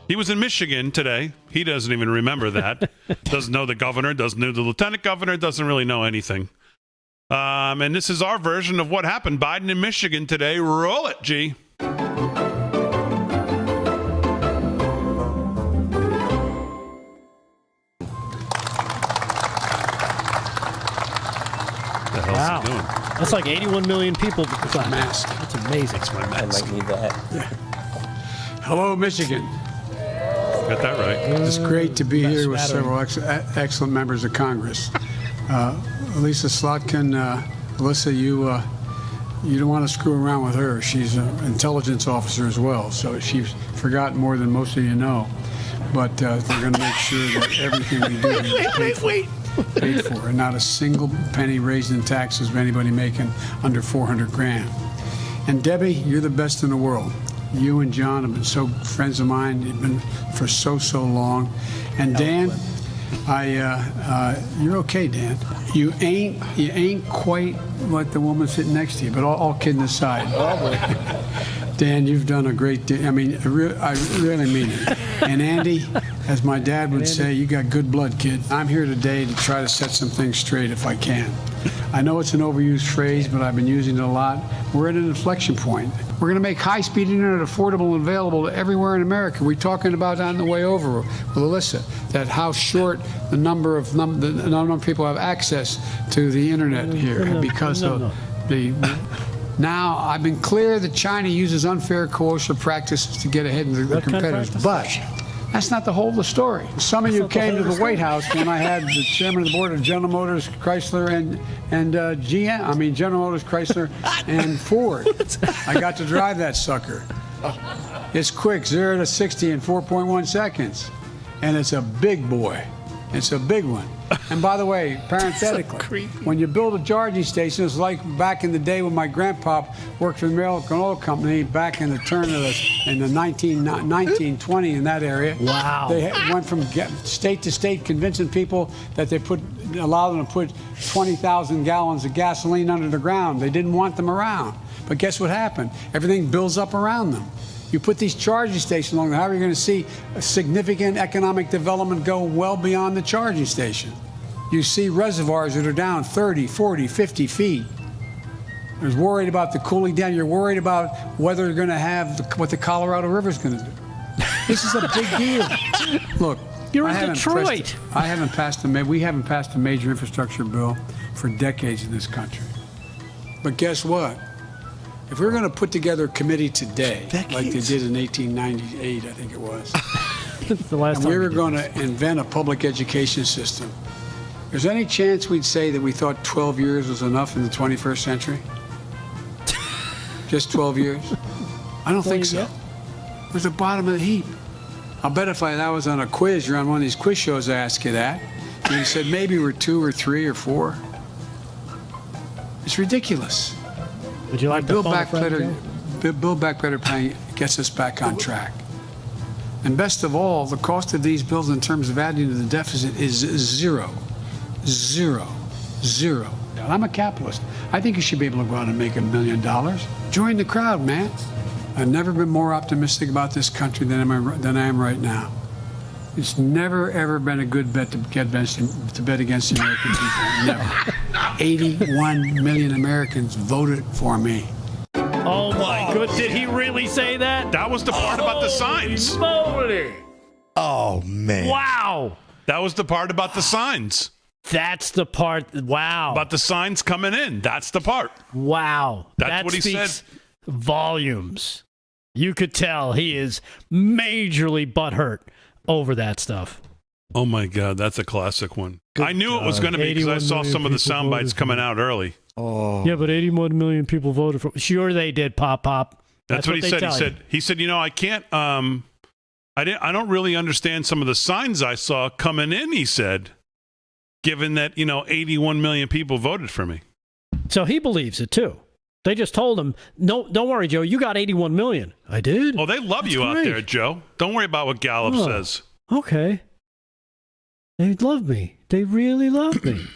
He was in Michigan today. He doesn't even remember that. Doesn't know the governor, doesn't know the lieutenant governor, doesn't really know anything. And this is our version of what happened. Biden in Michigan today. Roll it, G. Wow. Doing? That's like 81 million people. It's a mask. That's amazing. It's my I mask. might need that. Hello, Michigan. Got that right. It's great to be here with smattering. several excellent members of Congress. Lisa Slotkin, Alyssa, you don't want to screw around with her. She's an intelligence officer as well, so she's forgotten more than most of you know. But we're going to make sure that everything we do is paid for, and not a single penny raised in taxes of anybody making under 400 grand. And Debbie, you're the best in the world. You and John have been so friends of mine. You've been for so long. And Dan, you're okay, Dan. You ain't quite like the woman sitting next to you. But all kidding aside, Dan, you've done a great deal. I mean, I really mean it. And Andy, as my dad would say, you got good blood, kid. I'm here today to try to set some things straight if I can. I know it's an overused phrase, but I've been using it a lot. We're at an inflection point. We're going to make high-speed internet affordable and available to everywhere in America. We're talking about on the way over with Alyssa, that how short the number of people have access to the internet here because of the. Now, I've been clear that China uses unfair coercive practices to get ahead of the competitors, but that's not the whole of the story. Some of you came to the White House when I had the chairman of the board of General Motors, Chrysler, and GM. I mean, General Motors, Chrysler, and Ford. I got to drive that sucker. It's quick, 0 to 60 in 4.1 seconds, and it's a big boy. It's a big one. And by the way, parenthetically, when you build a charging station, it's like back in the day when my grandpa worked for the American Oil Company back in the turn of in the 1920 in that area. Wow. They went from state to state convincing people that they allow them to put 20,000 gallons of gasoline under the ground. They didn't want them around. But guess what happened? Everything builds up around them. You put these charging stations along there, how are you going to see a significant economic development go well beyond the charging station? You see reservoirs that are down 30, 40, 50 feet. You're worried about the cooling down. You're worried about whether you're going to have what the Colorado River is going to do. This is a big deal. Look, You're in Detroit. We haven't passed a major infrastructure bill for decades in this country. But guess what? If we're going to put together a committee today, like they did in 1898, I think it was, The last and time we were going to invent a public education system, is there any chance we'd say that we thought 12 years was enough in the 21st century? Just 12 years? I don't think so. It was the bottom of the heap. I'll bet if I was on a quiz, you're on one of these quiz shows, I ask you that, and you said maybe we're 2 or 3 or 4. It's ridiculous. Would you like Build to Back Better plan gets us back on track. And best of all, the cost of these bills in terms of adding to the deficit is zero. Zero. Zero. Now, I'm a capitalist. I think you should be able to go out and make $1 million. Join the crowd, man. I've never been more optimistic about this country than I am right now. It's never, ever been a good bet to bet against the American people. Never. 81 million Americans voted for me. Oh, my good. Did he really say that? That was the part about the signs. Moly. Oh, man. Wow. That was the part about the signs. That's the part. Wow. About the signs coming in. That's the part. Wow. That's that what he speaks said. Volumes. You could tell he is majorly butthurt over that stuff. Oh, my God. That's a classic one. I knew it was going to be because I saw some of the sound bites coming out early. Oh. Yeah, but 81 million people voted for. Sure, they did. Pop. That's what he said. He said, I can't. I don't really understand some of the signs I saw coming in. He said, given that 81 million people voted for me. So he believes it too. They just told him, no, don't worry, Joe. You got 81 million. I did. Oh, they love you out there, Joe. Don't worry about what Gallup says. Okay. They love me. They really love me.